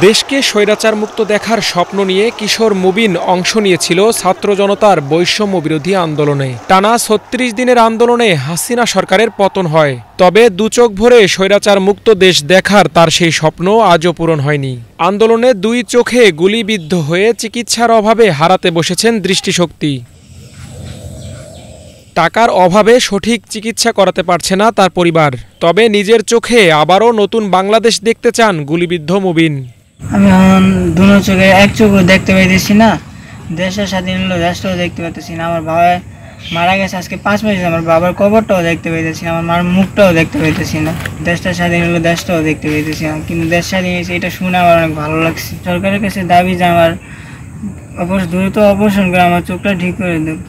দেশকে স্বৈরাচার মুক্ত দেখার স্বপ্ন নিয়ে কিশোর মুবিন অংশ নিয়েছিল ছাত্র জনতার বৈষম্য বিরোধী আন্দোলনে। টানা ৩৬ দিনের আন্দোলনে হাসিনা সরকারের পতন হয়। তবে দুচোখ ভরে স্বৈরাচার মুক্ত দেশ দেখার তার সেই স্বপ্ন আজও পূরণ হয়নি। আন্দোলনে দুই চোখে গুলিবিদ্ধ হয়ে চিকিৎসার অভাবে হারাতে বসেছেন দৃষ্টিশক্তি। টাকার অভাবে সঠিক চিকিৎসা করাতে পারছে না তার পরিবার। তবে নিজের চোখে আবারও নতুন বাংলাদেশ দেখতে চান গুলিবিদ্ধ মুবিন। আমি দুনো চোখে এক চোখও দেখতে পাইতেছি না, দেশের স্বাধীন হলো দেশটাও দেখতে পাইতেছি না। আমার বাবা মারা গেছে আজকে 5 মাস, আমার বাবার কবরটাও দেখতে পাইতেছি না, আমার মার মুখটাও দেখতে পাইতেছি না। দেশটা স্বাধীন হলো দেশটাও দেখতে পাইতেছি না, কিন্তু দেশ স্বাধীন হয়েছে এটা শুনে আমার অনেক ভালো লাগছে। সরকারের কাছে দাবি যে আমার দ্রুত অপারেশন করে আমার চোখটা ঠিক করে দেব।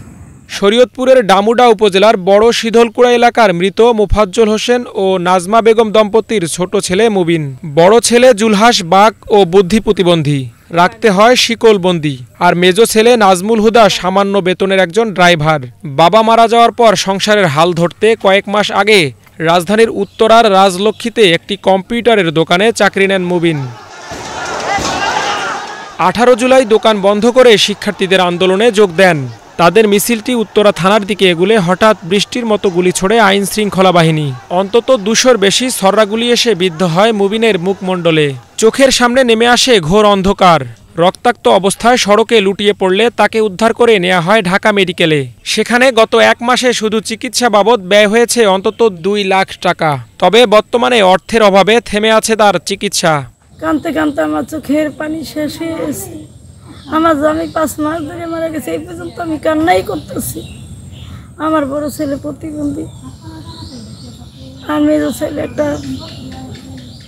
শরীয়তপুরের ডামুডা উপজেলার বড় শীতলকুড়া এলাকার মৃত মোফাজ্জল হোসেন ও নাজমা বেগম দম্পতির ছোট ছেলে মুবিন। বড় ছেলে জুলহাস বাক ও বুদ্ধি প্রতিবন্ধী, রাখতে হয় শিকলবন্দি। আর মেজ ছেলে নাজমুল হুদা সামান্য বেতনের একজন ড্রাইভার। বাবা মারা যাওয়ার পর সংসারের হাল ধরতে কয়েক মাস আগে রাজধানীর উত্তরার রাজলক্ষ্মীতে একটি কম্পিউটারের দোকানে চাকরি নেন মুবিন। 18 জুলাই দোকান বন্ধ করে শিক্ষার্থীদের আন্দোলনে যোগ দেন। তাদের মিছিলটি উত্তরা থানার দিকে এগুলে হঠাৎ বৃষ্টির মতো গুলি ছোড়ে আইন শৃঙ্খলা বাহিনী। অন্তত 200-র বেশি ছররা গুলি এসে বিদ্ধ হয় মুবিনের মুখমণ্ডলে। চোখের সামনে নেমে আসে ঘোর অন্ধকার। রক্তাক্ত অবস্থায় সড়কে লুটিয়ে পড়লে তাকে উদ্ধার করে নেওয়া হয় ঢাকা মেডিকেলে। সেখানে গত 1 মাসে শুধু চিকিৎসা বাবদ ব্যয় হয়েছে অন্তত 2 লাখ টাকা। তবে বর্তমানে অর্থের অভাবে থেমে আছে তার চিকিৎসা। কাঁদতে কাঁদতে আমার চোখের পানি শেষ হয়ে গেছে। আমার স্বামী 5 মাস ধরে মারা গেছে, এই পর্যন্ত আমি কান্নাই করতেছি। আমার বড় ছেলে প্রতিবন্ধী, আর মেজ ছেলে একটা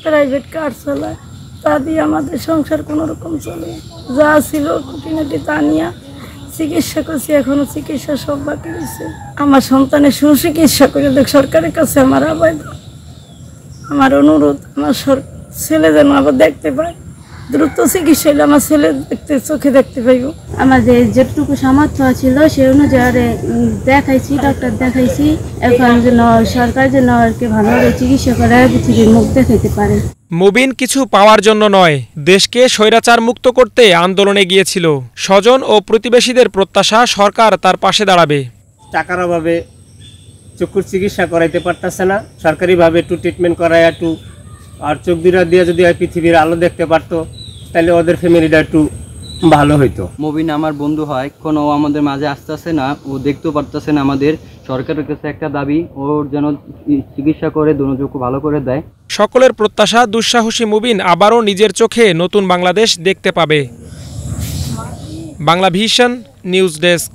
প্রাইভেট কার চালায়, তা দিয়ে আমাদের সংসার কোনো রকম চলে। যা ছিল খুঁটিনাটি তা নিয়ে চিকিৎসা করছি, এখনো চিকিৎসা সব বাকি রয়েছে। আমার সন্তানের সুচিকিৎসা করে দেখ, সরকারের কাছে আমার আবেদন, আমার অনুরোধ, আমার ছেলে যেন আবার দেখতে পায়। দ্রুত চিকিৎসা হলে আমার ছেলে চোখে দেখতে পাইব। আমাদের যেটুকু সামর্থ্য ছিল সে অনুযায়ী দেখাইছি, ডাক্তার দেখাইছি। এখন যেন সরকার যেন আর কি ভালোভাবে চিকিৎসা করে পৃথিবীর মুখ দেখাইতে পারে। মুবিন কিছু পাওয়ার জন্য নয়, দেশকে স্বৈরাচার মুক্ত করতে আন্দোলনে গিয়েছিল। স্বজন ও প্রতিবেশীদের প্রত্যাশা সরকার তার পাশে দাঁড়াবে। টাকার অভাবে চক্ষুর চিকিৎসা করাইতে পারতেছে না, সরকারিভাবে একটু ট্রিটমেন্ট করায় একটু আর চোখ দুটা দিয়ে যদি পৃথিবীর আলো দেখতে পারতো তাহলে ওদের ফ্যামিলিটা একটু ভালো হইতো। মুবিন আমার বন্ধু হয়, কোনো আমাদের মাঝে আসতেছে না, ও দেখতেও পারতেছে না। আমাদের সরকারের কাছে একটা দাবি, ওর যেন চিকিৎসা করে দুনো চোখ ভালো করে দেয়। সকলের প্রত্যাশা দুঃসাহসী মুবিন আবারও নিজের চোখে নতুন বাংলাদেশ দেখতে পাবে। Bangla vision news desk.